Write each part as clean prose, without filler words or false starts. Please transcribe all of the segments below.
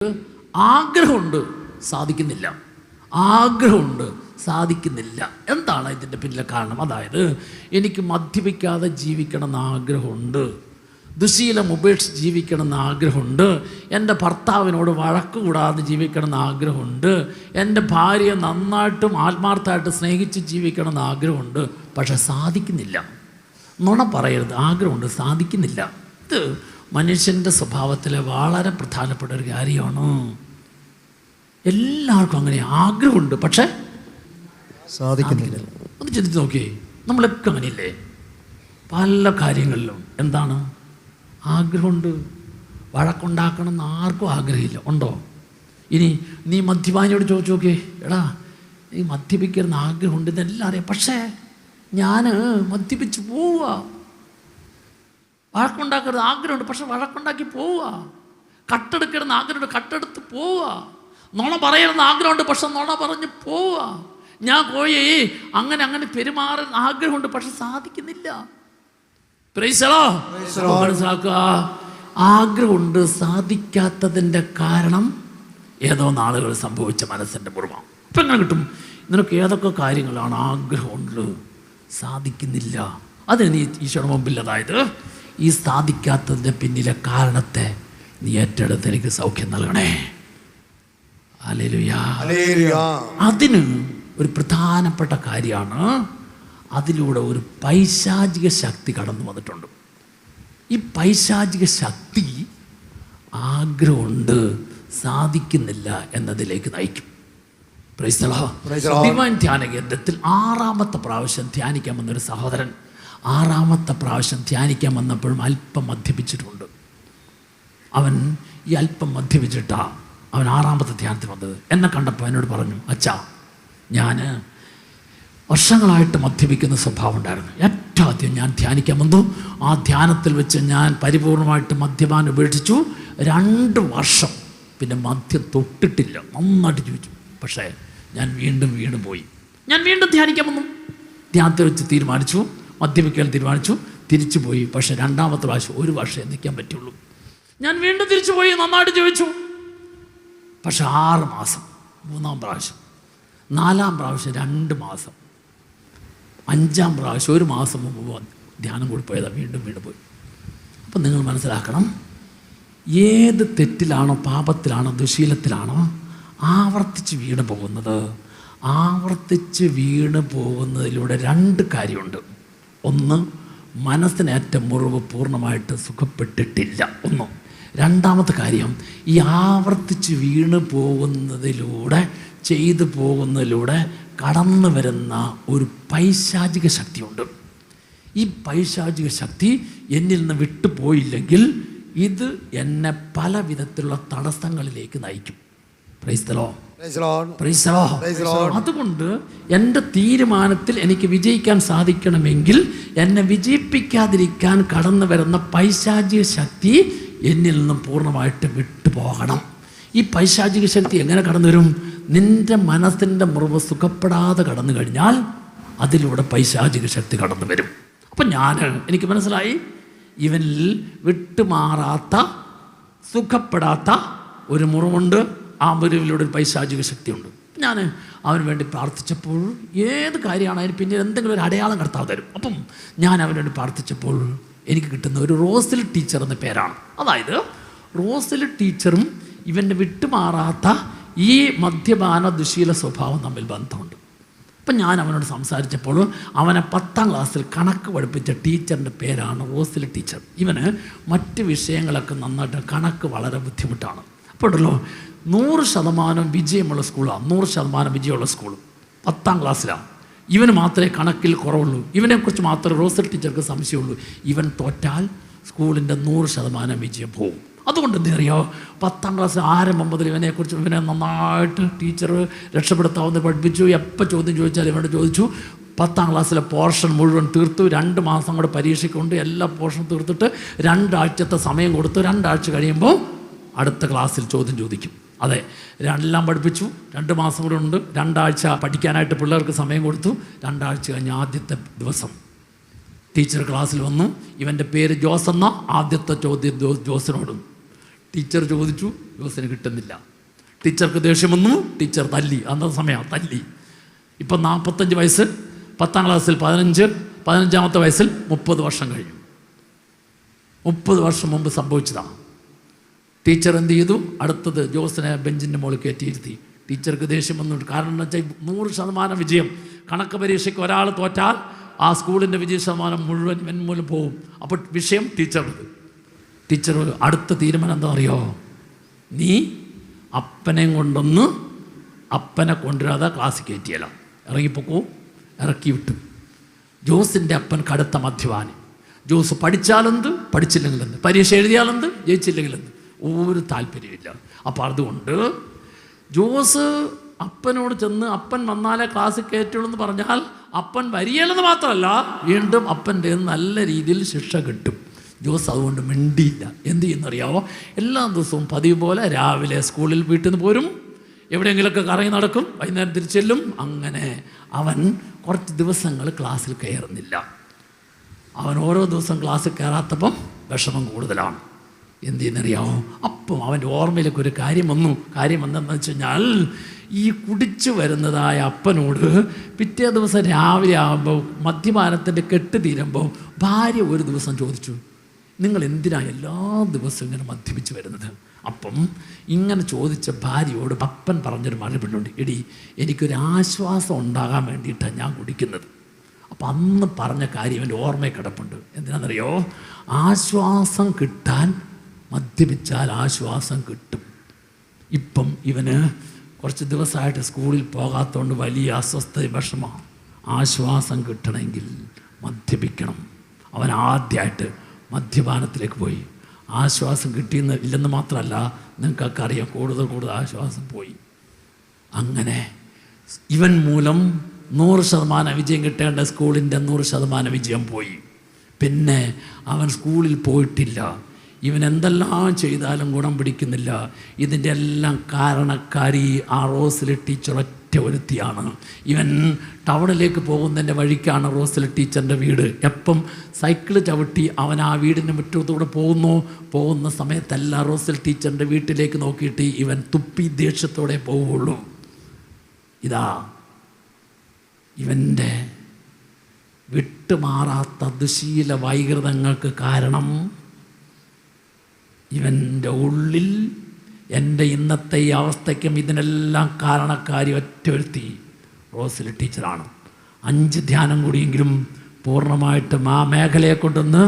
ആഗ്രഹമുണ്ട്, സാധിക്കുന്നില്ല. ആഗ്രഹമുണ്ട്, സാധിക്കുന്നില്ല. എന്താണ് ഇതിൻ്റെ പിന്നിലെ കാരണം? അതായത് എനിക്ക് മദ്യപിക്കാതെ ജീവിക്കണമെന്ന് ആഗ്രഹമുണ്ട്, ദുശീലം ഉപേക്ഷിച്ച് ജീവിക്കണമെന്ന് ആഗ്രഹമുണ്ട്, എൻ്റെ ഭർത്താവിനോട് വഴക്ക് കൂടാതെ ജീവിക്കണമെന്ന് ആഗ്രഹമുണ്ട്, എൻ്റെ ഭാര്യയെ നന്നായിട്ടും ആത്മാർത്ഥമായിട്ട് സ്നേഹിച്ച് ജീവിക്കണമെന്ന് ആഗ്രഹമുണ്ട്. പക്ഷെ സാധിക്കുന്നില്ല. നുണ പറയരുത്, ആഗ്രഹമുണ്ട്, സാധിക്കുന്നില്ല. ഇത് മനുഷ്യൻ്റെ സ്വഭാവത്തിലെ വളരെ പ്രധാനപ്പെട്ട ഒരു കാര്യമാണ്. എല്ലാവർക്കും അങ്ങനെ ആഗ്രഹമുണ്ട്, പക്ഷെ സാധിക്കുന്നില്ല. ഒന്ന് ചിന്തിച്ച് നോക്കിയേ, നമ്മളൊക്കെ അങ്ങനെയില്ലേ? പല കാര്യങ്ങളിലും എന്താണ് ആഗ്രഹമുണ്ട്. വഴക്കുണ്ടാക്കണമെന്ന് ആർക്കും ആഗ്രഹമില്ല. ഉണ്ടോ? ഇനി നീ മദ്യപാനിയോട് ചോദിച്ചു നോക്കിയേ, എടാ നീ മദ്യപിക്കരുന്ന ആഗ്രഹമുണ്ട്, ഇതെല്ലാം അറിയാം, പക്ഷേ ഞാൻ മദ്യപിച്ച് പോവുക. വഴക്കുണ്ടാക്കരുത് ആഗ്രഹമുണ്ട്, പക്ഷെ വഴക്കുണ്ടാക്കി പോവുക. കട്ടെടുക്കരുന്ന ആഗ്രഹമുണ്ട്, കട്ടെടുത്ത് പോവുക. നുണ പറയരുന്ന ആഗ്രഹമുണ്ട്, പക്ഷെ നുണ പറഞ്ഞ് പോവുക. ഞാൻ പോയി അങ്ങനെ പെരുമാറുന്ന ആഗ്രഹമുണ്ട്, പക്ഷെ സാധിക്കുന്നില്ല. മനസ്സിലാക്കുക, ആഗ്രഹമുണ്ട്, സാധിക്കാത്തതിൻ്റെ കാരണം ഏതോ നാളുകൾ സംഭവിച്ച മനസ്സിൻ്റെ മുറിവാണ്. ഇപ്പം എങ്ങനെ കിട്ടും? നിനക്ക് ഏതൊക്കെ കാര്യങ്ങളാണ് ആഗ്രഹമുണ്ട്, സാധിക്കുന്നില്ല? അതിന് നീ ഈശോയുടെ മുമ്പിൽ, അതായത് ഈ സാധിക്കാത്തതിൻ്റെ പിന്നിലെ കാരണത്തെ നീ ഏറ്റെടുത്ത് എനിക്ക് സൗഖ്യം നൽകണേ. ഹല്ലേലൂയ. അതിന് ഒരു പ്രധാനപ്പെട്ട കാര്യമാണ്, അതിലൂടെ ഒരു പൈശാചിക ശക്തി കടന്നു വന്നിട്ടുണ്ട്. ഈ പൈശാചിക ശക്തി ആഗ്രഹമുണ്ട്, സാധിക്കുന്നില്ല എന്നതിലേക്ക് നയിക്കും. ഡിവൈൻ ധ്യാന കേന്ദ്രത്തിൽ 6ാമത്തെ പ്രാവശ്യം ധ്യാനിക്കാൻ വന്നൊരു സഹോദരൻ 6ാമത്തെ പ്രാവശ്യം ധ്യാനിക്കാൻ വന്നപ്പോഴും അല്പം മദ്യപിച്ചിട്ടുണ്ട്. അവൻ ഈ അല്പം മദ്യപിച്ചിട്ടാണ് അവൻ 6ാമത്തെ ധ്യാനത്തിൽ വന്നത്. എന്നെ കണ്ടപ്പോൾ എന്നോട് പറഞ്ഞു, അച്ഛാ, ഞാൻ വർഷങ്ങളായിട്ട് മദ്യപിക്കുന്ന സ്വഭാവം ഉണ്ടായിരുന്നു. ഏറ്റവും ആദ്യം ഞാൻ ധ്യാനിക്കാൻ വന്നു. ആ ധ്യാനത്തിൽ വെച്ച് ഞാൻ പരിപൂർണമായിട്ട് മദ്യപാനം ഉപേക്ഷിച്ചു. 2 വർഷം പിന്നെ മദ്യം തൊട്ടിട്ടില്ല, നന്നായിട്ട് ജീവിച്ചു. പക്ഷേ ഞാൻ വീണ്ടും പോയി. ഞാൻ വീണ്ടും ധ്യാനിക്കാൻ വന്നു. ധ്യാനത്തിൽ വെച്ച് തീരുമാനിച്ചു, മദ്യപിക്കാൻ തീരുമാനിച്ചു, തിരിച്ചു പോയി. പക്ഷേ 2ാമത്തെ പ്രാവശ്യം 1 വർഷം നിൽക്കാൻ പറ്റുള്ളൂ. ഞാൻ വീണ്ടും തിരിച്ചു പോയി, നന്നായിട്ട് ജീവിച്ചു. പക്ഷെ 6 മാസം 3ാം പ്രാവശ്യം, 4ാം പ്രാവശ്യം 2 മാസം, 5ാം പ്രാവശ്യം 1 മാസം മുമ്പ് ധ്യാനം കൂടി പോയതാണ്. വീണ്ടും പോയി. അപ്പം നിങ്ങൾ മനസ്സിലാക്കണം, ഏത് തെറ്റിലാണോ, പാപത്തിലാണോ, ദുശീലത്തിലാണോ ആവർത്തിച്ച് വീണ് പോകുന്നതിലൂടെ 2 കാര്യമുണ്ട്. ഒന്ന്, മനസ്സിനേറ്റ മുറിവ് പൂർണ്ണമായിട്ട് സുഖപ്പെട്ടിട്ടില്ല. 1. 2ാമത്തെ കാര്യം, ഈ ആവർത്തിച്ച് ചെയ്തു പോകുന്നതിലൂടെ കടന്നു വരുന്ന ഒരു പൈശാചിക ശക്തിയുണ്ട്. ഈ പൈശാചിക ശക്തി എന്നിൽ നിന്ന് വിട്ടുപോയില്ലെങ്കിൽ ഇത് എന്നെ പല വിധത്തിലുള്ള തടസ്സങ്ങളിലേക്ക് നയിക്കും. അതുകൊണ്ട് എൻ്റെ തീരുമാനത്തിൽ എനിക്ക് വിജയിക്കാൻ സാധിക്കണമെങ്കിൽ എന്നെ വിജയിപ്പിക്കാതിരിക്കാൻ കടന്നു വരുന്ന പൈശാചിക ശക്തി എന്നിൽ നിന്നും പൂർണ്ണമായിട്ട് വിട്ടുപോകണം. ഈ പൈശാചിക ശക്തി എങ്ങനെ കടന്നു വരും? നിന്റെ മനസ്സിൻ്റെ മുറിവ് സുഖപ്പെടാതെ കടന്നു കഴിഞ്ഞാൽ അതിലൂടെ പൈശാചിക ശക്തി കടന്നു വരും. അപ്പം എനിക്ക് മനസ്സിലായി, ഇവനിൽ വിട്ടുമാറാത്ത, സുഖപ്പെടാത്ത ഒരു മുറിവുണ്ട്. ആ മുറിവിലൂടെ ഒരു പൈശാചിക ശക്തിയുണ്ട്. ഞാൻ അവന് വേണ്ടി പ്രാർത്ഥിച്ചപ്പോൾ, ഏത് കാര്യമാണെങ്കിലും പിന്നീട് എന്തെങ്കിലും ഒരു അടയാളം കർത്താവ് തരും. അപ്പം ഞാൻ അവന് വേണ്ടി പ്രാർത്ഥിച്ചപ്പോൾ എനിക്ക് കിട്ടുന്ന ഒരു റോസൽ ടീച്ചർ എന്ന പേരാണ്. അതായത് റോസൽ ടീച്ചറും ഇവൻ്റെ വിട്ടുമാറാത്ത ഈ മദ്യപാന ദുശീല സ്വഭാവം തമ്മിൽ ബന്ധമുണ്ട്. അപ്പം ഞാൻ അവനോട് സംസാരിച്ചപ്പോൾ അവനെ 10ാം ക്ലാസ്സിൽ കണക്ക് പഠിപ്പിച്ച ടീച്ചറിൻ്റെ പേരാണ് റോസൽ ടീച്ചർ. ഇവന് മറ്റ് വിഷയങ്ങളൊക്കെ നന്നായിട്ട്, കണക്ക് വളരെ ബുദ്ധിമുട്ടാണ്. അപ്പോൾ ഉണ്ടല്ലോ, 100% വിജയമുള്ള സ്കൂളാണ്. 100% വിജയമുള്ള സ്കൂൾ 10ാം ക്ലാസ്സിലാണ്. ഇവന് മാത്രമേ കണക്കിൽ കുറവുള്ളൂ. ഇവനെക്കുറിച്ച് മാത്രമേ റോസൽ ടീച്ചർക്ക് സംശയമുള്ളൂ. ഇവൻ തോറ്റാൽ സ്കൂളിൻ്റെ 100% വിജയം പോകും. അതുകൊണ്ട് എന്തറിയോ, 10ാം ക്ലാസ് ആരംഭം മുതൽ ഇവനെ നന്നായിട്ട് ടീച്ചർ രക്ഷപ്പെടുത്താവുന്ന പഠിപ്പിച്ചു. എപ്പോൾ ചോദ്യം ചോദിച്ചാൽ ഇവനോട് ചോദിച്ചു. 10ാം ക്ലാസ്സിലെ പോർഷൻ മുഴുവൻ തീർത്തു. 2 മാസം കൂടെ പരീക്ഷയ്ക്കുണ്ട്. എല്ലാ പോർഷനും തീർത്തിട്ട് 2 ആഴ്ചത്തെ സമയം കൊടുത്തു. 2 ആഴ്ച കഴിയുമ്പോൾ അടുത്ത ക്ലാസ്സിൽ ചോദ്യം ചോദിക്കും. അതെ, എല്ലാം പഠിപ്പിച്ചു. 2 മാസം കൂടെ ഉണ്ട്. 2 ആഴ്ച പഠിക്കാനായിട്ട് പിള്ളേർക്ക് സമയം കൊടുത്തു. 2 ആഴ്ച കഴിഞ്ഞ് ആദ്യത്തെ ദിവസം ടീച്ചർ ക്ലാസ്സിൽ വന്നു. ഇവൻ്റെ പേര് ജോസ് എന്ന. ആദ്യത്തെ ചോദ്യം ജോസിനോടും ടീച്ചർ ചോദിച്ചു, ജോസിന് കിട്ടുന്നില്ല. ടീച്ചർക്ക് ദേഷ്യം വന്നു, ടീച്ചർ തല്ലി. അന്നത്തെ സമയം തല്ലി. ഇപ്പം 45 വയസ്സ്, 10ാം ക്ലാസ്സിൽ 15, വയസ്സിൽ 30 വർഷം കഴിഞ്ഞു. 30 വർഷം മുമ്പ് സംഭവിച്ചതാണ്. ടീച്ചർ എന്ത് ചെയ്തു? അടുത്തത് ജോസിനെ ബെഞ്ചിൻ്റെ മുകളിൽ കയറ്റിയിരുത്തി. ടീച്ചർക്ക് ദേഷ്യം വന്നു. കാരണം എന്ന് വെച്ചാൽ 100% വിജയം. കണക്ക് പരീക്ഷയ്ക്ക് ഒരാൾ തോറ്റാൽ ആ സ്കൂളിൻ്റെ വിജയ ശതമാനം മുഴുവൻ മൂലം പോവും. അപ്പോൾ വിഷയം ടീച്ചർ അടുത്ത തീരുമാനം എന്താ അറിയോ? നീ അപ്പനെയും കൊണ്ടൊന്ന് അപ്പനെ കൊണ്ടുവരാതെ ക്ലാസ്സിൽ കയറ്റിയല്ല, ഇറങ്ങിപ്പോക്കൂ. ഇറക്കി വിട്ടു. ജോസിൻ്റെ അപ്പൻ കടുത്ത മദ്യപാനി. ജോസ് പഠിച്ചാലെന്ത്, പഠിച്ചില്ലെങ്കിലെന്ത്, പരീക്ഷ എഴുതിയാലെന്ത്, ജയിച്ചില്ലെങ്കിലെന്ത്, ഒരു താല്പര്യമില്ല. അപ്പോൾ അതുകൊണ്ട് ജോസ് അപ്പനോട് ചെന്ന് അപ്പൻ വന്നാലേ ക്ലാസ്സിൽ കയറ്റുള്ളൂ എന്ന് പറഞ്ഞാൽ അപ്പൻ വരികയില്ലെന്ന് മാത്രമല്ല, വീണ്ടും അപ്പൻ്റെ നല്ല രീതിയിൽ ശിക്ഷ കിട്ടും. ജോസ് അതുകൊണ്ട് മിണ്ടിയില്ല. എന്ത് ചെയ്യുന്നറിയാവോ? എല്ലാ ദിവസവും പതിവ് പോലെ രാവിലെ സ്കൂളിൽ വീട്ടിൽ നിന്ന് പോരും, എവിടെയെങ്കിലുമൊക്കെ കറങ്ങി നടക്കും, വൈകുന്നേരം തിരിച്ചെല്ലും. അങ്ങനെ അവൻ കുറച്ച് ദിവസങ്ങൾ ക്ലാസ്സിൽ കയറുന്നില്ല. അവൻ ഓരോ ദിവസം ക്ലാസ്സിൽ കയറാത്തപ്പം വിഷമം കൂടുതലാണ്. എന്ത് ചെയ്യുന്നറിയാമോ? അപ്പം അവൻ്റെ ഓർമ്മയിലേക്ക് ഒരു കാര്യം വന്നു. കാര്യം എന്തെന്ന് വെച്ച് കഴിഞ്ഞാൽ, ഈ കുടിച്ചു വരുന്നതായ അപ്പനോട് പിറ്റേ ദിവസം രാവിലെ ആകുമ്പോൾ മദ്യപാനത്തിൻ്റെ കെട്ട് തീരുമ്പോൾ ഭാര്യ ഒരു ദിവസം ചോദിച്ചു, നിങ്ങൾ എന്തിനാണ് എല്ലാ ദിവസവും ഇങ്ങനെ മദ്യപിച്ച് വരുന്നത്? അപ്പം ഇങ്ങനെ ചോദിച്ച ഭാര്യയോട് അപ്പൻ പറഞ്ഞൊരു മറുപടിയുണ്ട്, എടി എനിക്കൊരു ആശ്വാസം ഉണ്ടാകാൻ വേണ്ടിയിട്ടാണ് ഞാൻ കുടിക്കുന്നത്. അപ്പം അന്ന് പറഞ്ഞ കാര്യം എൻ്റെ ഓർമ്മയിൽ കിടപ്പുണ്ട്. എന്തിനാണെന്നറിയോ? ആശ്വാസം കിട്ടാൻ മദ്യപിച്ചാൽ ആശ്വാസം കിട്ടും. ഇപ്പം ഇവന് കുറച്ച് ദിവസമായിട്ട് സ്കൂളിൽ പോകാത്തതുകൊണ്ട് വലിയ അസ്വസ്ഥ വിഷമമാണ്. ആശ്വാസം കിട്ടണമെങ്കിൽ മദ്യപിക്കണം. അവൻ ആദ്യമായിട്ട് മദ്യപാനത്തിലേക്ക് പോയി. ആശ്വാസം കിട്ടിയെന്ന് ഇല്ലെന്ന് മാത്രമല്ല, നിങ്ങൾക്കൊക്കെ അറിയാം, കൂടുതൽ ആശ്വാസം പോയി. അങ്ങനെ ഇവൻ മൂലം 100% വിജയം കിട്ടേണ്ട സ്കൂളിൻ്റെ 100% വിജയം പോയി. പിന്നെ അവൻ സ്കൂളിൽ പോയിട്ടില്ല. ഇവൻ എന്തെല്ലാം ചെയ്താലും ഗുണം പിടിക്കുന്നില്ല. ഇതിൻ്റെ എല്ലാം കാരണക്കാരി ആ റോസിലെ ടീച്ചർ ഒറ്റ ഒരുത്തിയാണ്. ഇവൻ ടൗണിലേക്ക് പോകുന്നതിൻ്റെ വഴിക്കാണ് റോസിലെ ടീച്ചറിൻ്റെ വീട്. എപ്പം സൈക്കിള് ചവിട്ടി അവൻ ആ വീടിൻ്റെ മുറ്റത്തൂടെ പോകുന്ന സമയത്തല്ല റോസിൽ ടീച്ചറിൻ്റെ വീട്ടിലേക്ക് നോക്കിയിട്ട് ഇവൻ തുപ്പി ദേഷ്യത്തോടെ പോവുള്ളൂ. ഇതാ ഇവൻ്റെ വിട്ടുമാറാത്ത ദുശീല വൈകൃതങ്ങൾക്ക് കാരണം ഇവൻ്റെ ഉള്ളിൽ എൻ്റെ ഇന്നത്തെ ഈ അവസ്ഥയ്ക്കും ഇതിനെല്ലാം കാരണക്കാരി ഒറ്റൊരുത്തി റോസിൽ ടീച്ചറാണ്. 5 ധ്യാനം കൂടിയെങ്കിലും പൂർണ്ണമായിട്ടും ആ മേഖലയെ കൊണ്ടൊന്ന്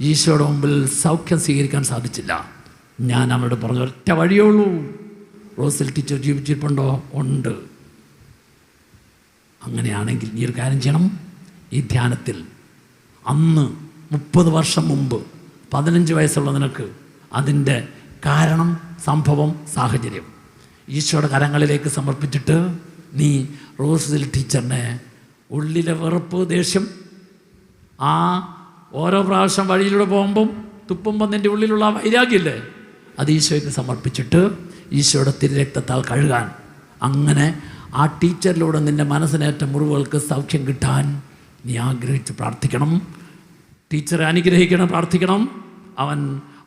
ഈശോയുടെ മുമ്പിൽ സൗഖ്യം സ്വീകരിക്കാൻ സാധിച്ചില്ല. ഞാൻ അവരോട് പറഞ്ഞു, ഒറ്റ വഴിയേ ഉള്ളൂ. റോസിൽ ടീച്ചർ ജീവിച്ചിട്ടുണ്ടോ? ഉണ്ട്. അങ്ങനെയാണെങ്കിൽ ഈ ഒരു കാര്യം ചെയ്യണം. ഈ ധ്യാനത്തിൽ അന്ന് 30 വർഷം മുമ്പ് 15 വയസ്സുള്ള നിനക്ക് അതിൻ്റെ കാരണം, സംഭവം, സാഹചര്യം ഈശോയുടെ കരങ്ങളിലേക്ക് സമർപ്പിച്ചിട്ട് നീ റോസിൽ ടീച്ചറിനെ ഉള്ളിലെ വെറുപ്പ്, ദേഷ്യം, ആ ഓരോ പ്രാവശ്യം വഴിയിലൂടെ പോകുമ്പം തുപ്പുമ്പം നിൻ്റെ ഉള്ളിലുള്ള വൈരാഗ്യമില്ലേ, അത് ഈശോയ്ക്ക് സമർപ്പിച്ചിട്ട് ഈശോയുടെ തിരുരക്തത്താൽ കഴുകാൻ, അങ്ങനെ ആ ടീച്ചറിലൂടെ നിൻ്റെ മനസ്സിനേറ്റ മുറിവുകൾക്ക് സൗഖ്യം കിട്ടാൻ നീ ആഗ്രഹിച്ച് പ്രാർത്ഥിക്കണം. ടീച്ചറെ അനുഗ്രഹിക്കണം, പ്രാർത്ഥിക്കണം. അവൻ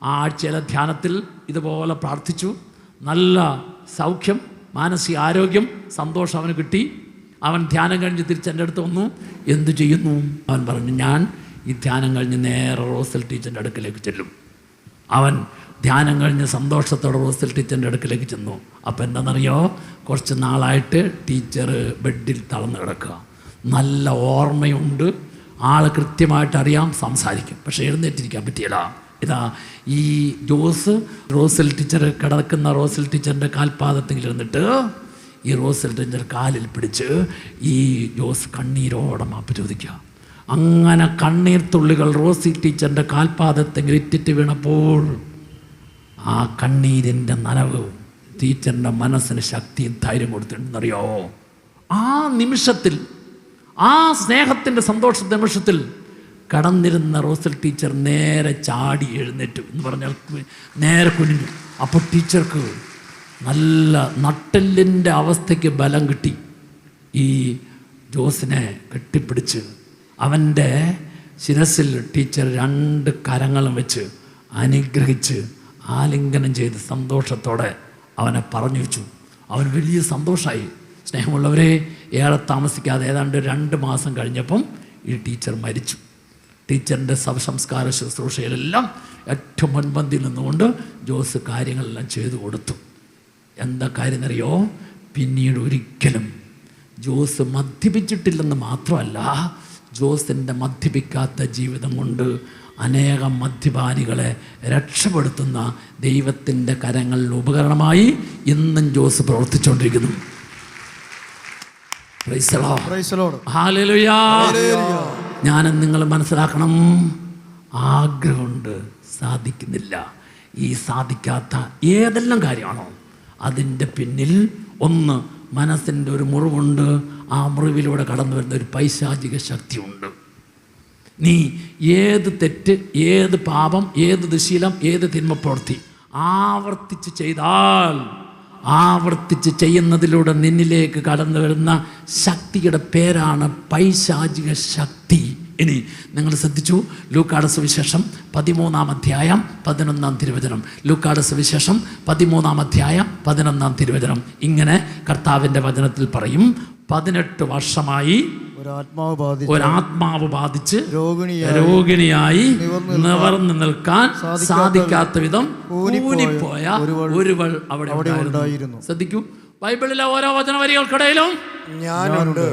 ആ ആഴ്ചയിലെ ധ്യാനത്തിൽ ഇതുപോലെ പ്രാർത്ഥിച്ചു. നല്ല സൗഖ്യം, മാനസിക ആരോഗ്യം, സന്തോഷം അവന് കിട്ടി. അവൻ ധ്യാനം കഴിഞ്ഞ് തിരിച്ചെൻ്റെ അടുത്ത് വന്നു. എന്തു ചെയ്യുന്നു? അവൻ പറഞ്ഞു, ഞാൻ ഈ ധ്യാനം കഴിഞ്ഞ് നേരെ റോസൽ ടീച്ചറിൻ്റെ അടുക്കിലേക്ക് ചെല്ലും. അവൻ ധ്യാനം കഴിഞ്ഞ് സന്തോഷത്തോടെ റോസൽ ടീച്ചറിൻ്റെ അടുക്കിലേക്ക് ചെന്നു. അപ്പം എന്താണെന്നറിയോ? കുറച്ച് നാളായിട്ട് ടീച്ചർ ബെഡിൽ തളർന്ന് കിടക്കുക. നല്ല ഓർമ്മയുണ്ട്, ആൾ കൃത്യമായിട്ട് അറിയാം, സംസാരിക്കും, പക്ഷേ എഴുന്നേറ്റിരിക്കാൻ പറ്റിയില്ല. ഇതാ ഈ റോസൽ ടീച്ചർ കിടക്കുന്ന റോസൽ ടീച്ചറിൻ്റെ കാൽപാദത്തിൽ ഇരുന്നിട്ട് ഈ റോസൽ ടീച്ചർ കാലിൽ പിടിച്ച് ഈ ജോസ് കണ്ണീരോടെ മാപ്പ് ചോദിക്കുക. അങ്ങനെ കണ്ണീർ തുള്ളികൾ റോസി ടീച്ചറിൻ്റെ കാൽപാദത്തിൽ ഇറ്റിറ്റ് വീണപ്പോൾ ആ കണ്ണീരിൻ്റെ നനവ് ടീച്ചറിൻ്റെ മനസ്സിന് ശക്തിയും ധൈര്യം കൊടുത്തിട്ടുണ്ടെന്നറിയോ? ആ നിമിഷത്തിൽ, ആ സ്നേഹത്തിൻ്റെ സന്തോഷ നിമിഷത്തിൽ കടന്നിരുന്ന റോസൽ ടീച്ചർ നേരെ ചാടി എഴുന്നേറ്റു എന്ന് പറഞ്ഞാൽ നേരെ കുനിഞ്ഞു. അപ്പോൾ ടീച്ചർക്ക് നല്ല നട്ടെല്ലിൻ്റെ അവസ്ഥയ്ക്ക് ബലം കിട്ടി. ഈ ജോസിനെ കെട്ടിപ്പിടിച്ച് അവൻ്റെ ശിരസിൽ ടീച്ചർ 2 കരങ്ങളും വെച്ച് അനുഗ്രഹിച്ച് ആലിംഗനം ചെയ്ത് സന്തോഷത്തോടെ അവനെ പറഞ്ഞു വെച്ചു. അവൻ വലിയ സന്തോഷമായി. സ്നേഹമുള്ളവരെ, ഏറെ താമസിക്കാതെ ഏതാണ്ട് 2 മാസം കഴിഞ്ഞപ്പം ഈ ടീച്ചർ മരിച്ചു. ടീച്ചറിൻ്റെ ശവസംസ്കാര ശുശ്രൂഷയിലെല്ലാം ഏറ്റവും മുൻപന്തിയിൽ നിന്നുകൊണ്ട് ജോസ് കാര്യങ്ങളെല്ലാം ചെയ്തു കൊടുത്തു. എന്താ കാര്യം എന്നറിയോ? പിന്നീട് ഒരിക്കലും ജോസ് മദ്യപിച്ചിട്ടില്ലെന്ന് മാത്രമല്ല, ജോസിൻ്റെ മദ്യപിക്കാത്ത ജീവിതം കൊണ്ട് അനേകം മദ്യപാനികളെ രക്ഷപ്പെടുത്തുന്ന ദൈവത്തിൻ്റെ കരങ്ങളിൽ ഉപകരണമായി ഇന്നും ജോസ് പ്രവർത്തിച്ചുകൊണ്ടിരിക്കുന്നു. ഞാനും നിങ്ങൾ മനസ്സിലാക്കണം, ആഗ്രഹമുണ്ട്, സാധിക്കുന്നില്ല. ഈ സാധിക്കാത്ത ഏതെല്ലാം കാര്യമാണോ അതിൻ്റെ പിന്നിൽ ഒന്ന് മനസ്സിൻ്റെ ഒരു മുറിവുണ്ട്. ആ മുറിവിലൂടെ കടന്നു വരുന്ന ഒരു പൈശാചിക ശക്തിയുണ്ട്. നീ ഏത് തെറ്റ്, ഏത് പാപം, ഏത് ദുശീലം, ഏത് തിന്മ പ്രവൃത്തി ആവർത്തിച്ച് ചെയ്താൽ, ആവർത്തിച്ച് ചെയ്യുന്നതിലൂടെ നിന്നിലേക്ക് കടന്നു വരുന്ന ശക്തിയുടെ പേരാണ് പൈശാചിക ശക്തി. ഇനി നിങ്ങൾ ശ്രദ്ധിച്ചു, ലൂക്കായുടെ സുവിശേഷം 13-ാം അധ്യായം 11-ാം തിരുവചനം. ലൂക്കായുടെ സുവിശേഷം 13-ാം അധ്യായം 11-ാം തിരുവചനം. ഇങ്ങനെ കർത്താവിൻ്റെ വചനത്തിൽ പറയും, 18 വർഷമായി ഒരാത്മാവ് ബാധിച്ച് രോഗിണിയായി നിവർന്നു നിൽക്കാൻ സാധിക്കാത്ത വിധം ഊനിപ്പോയ ഒരുവൾ അവിടെ ഉണ്ടായിരുന്നു. ശ്രദ്ധിക്കൂ, ബൈബിളിലെ ഓരോ വചനവരികൾക്കിടയിലും ഞാനുണ്ട്.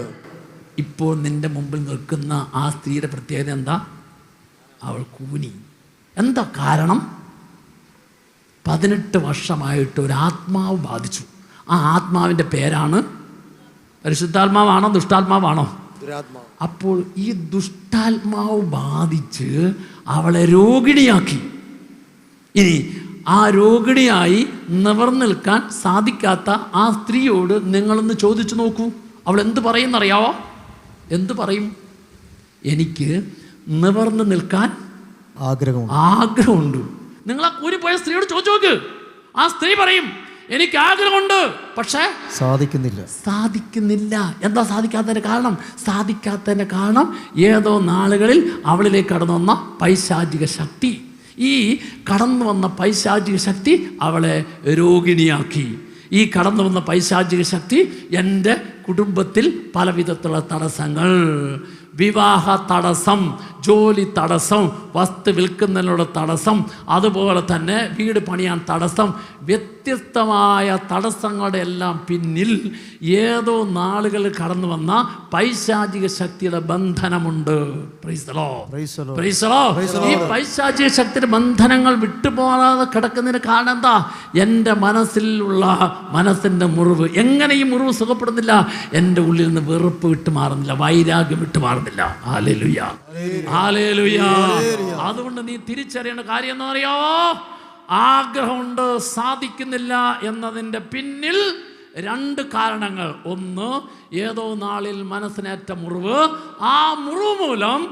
ഇപ്പോൾ നിന്റെ മുമ്പിൽ നിൽക്കുന്ന ആ സ്ത്രീയുടെ പ്രത്യേകത എന്താ? അവൾ കൂനി. എന്താ കാരണം? 18 വർഷമായിട്ട് ഒരു ആത്മാവ് ബാധിച്ചു. ആ ആത്മാവിൻ്റെ പേരാണ്, പരിശുദ്ധാത്മാവാണോ ദുഷ്ടാത്മാവാണോ? അപ്പോൾ ഈ ദുഷ്ടാത്മാവ് ബാധിച്ച് അവളെ രോഗിണിയാക്കി. ഇനി ആ രോഗിണിയായി നിവർന്നു നിൽക്കാൻ സാധിക്കാത്ത ആ സ്ത്രീയോട് നിങ്ങളൊന്ന് ചോദിച്ചു നോക്കൂ, അവൾ എന്ത് പറയുന്നറിയാവോ? എന്ത് പറയും? എനിക്ക് നിവർന്നു നിൽക്കാൻ ആഗ്രഹമുണ്ട്. നിങ്ങൾ ആ കൂരിപ്പോയ സ്ത്രീയോട് ചോദിച്ചു നോക്ക്, ആ സ്ത്രീ പറയും, എനിക്ക് ആഗ്രഹമുണ്ട്, പക്ഷേ സാധിക്കുന്നില്ല. എന്താ സാധിക്കാത്തതിൻ്റെ കാരണം? സാധിക്കാത്തതിൻ്റെ കാരണം ഏതോ നാളുകളിൽ അവളിലേക്ക് കടന്നു വന്ന പൈശാചിക ശക്തി. ഈ കടന്നു വന്ന പൈശാചിക ശക്തി അവളെ രോഗിണിയാക്കി. ഈ കടന്നു വന്ന പൈശാചിക ശക്തി എൻ്റെ കുടുംബത്തിൽ പല വിധത്തിലുള്ള തടസ്സങ്ങൾ, വിവാഹ തടസ്സം, ജോലി തടസ്സം, വസ്തു വിൽക്കുന്നതിനുള്ള തടസ്സം, അതുപോലെ തന്നെ വീട് പണിയാൻ തടസ്സം, വ്യത്യസ്തമായ തടസ്സങ്ങളുടെ എല്ലാം പിന്നിൽ ഏതോ നാളുകളിൽ കടന്നു വന്ന പൈശാചിക ശക്തിയുടെ ബന്ധനമുണ്ട്. ഈ പൈശാചിക ശക്തിയുടെ ബന്ധനങ്ങൾ വിട്ടുപോകാതെ കിടക്കുന്നതിന് കാരണം എന്താ? എൻ്റെ മനസ്സിൻ്റെ മുറിവ്. എങ്ങനെ ഈ മുറിവ് സുഖപ്പെടുന്നില്ല? എൻ്റെ ഉള്ളിൽ നിന്ന് വെറുപ്പ് വിട്ടു മാറുന്നില്ല, വൈരാഗ്യം വിട്ടു മാറുന്നില്ല. Hallelujah, hallelujah. അതുകൊണ്ട് നീ തിരിച്ചറിയേണ്ട കാര്യം എന്താ അറിയാവോ? ആഗ്രഹമുണ്ട്, സാധിക്കുന്നില്ല എന്നതിൻ്റെ പിന്നിൽ 2 കാരണങ്ങൾ. ഒന്ന്, ഏതോ നാളിൽ മനസ്സിനേറ്റ മുറിവ്. ആ മുറിവ് മൂലം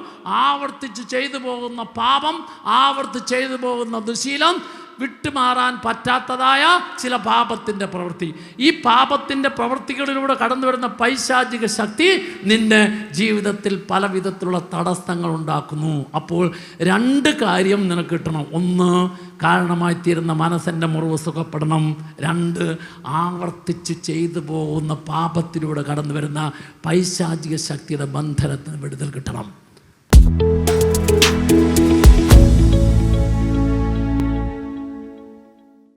ആവർത്തിച്ച് ചെയ്തു പോകുന്ന പാപം, ആവർത്തിച്ച് ചെയ്തു പോകുന്ന ദുശീലം, വിട്ടുമാറാൻ പറ്റാത്തതായ ചില പാപത്തിൻ്റെ പ്രവൃത്തി. ഈ പാപത്തിൻ്റെ പ്രവൃത്തികളിലൂടെ കടന്നു വരുന്ന പൈശാചിക ശക്തി നിന്റെ ജീവിതത്തിൽ പല വിധത്തിലുള്ള തടസ്സങ്ങൾ ഉണ്ടാക്കുന്നു. അപ്പോൾ 2 കാര്യം നിനക്ക് കിട്ടണം. ഒന്ന്, കാരണമായി തീരുന്ന മനസ്സിൻ്റെ മുറിവ് സുഖപ്പെടണം. 2, ആവർത്തിച്ച് ചെയ്തു പോകുന്ന പാപത്തിലൂടെ കടന്നു വരുന്ന പൈശാചിക ശക്തിയുടെ ബന്ധനത്തിന് വിടുതൽ കിട്ടണം.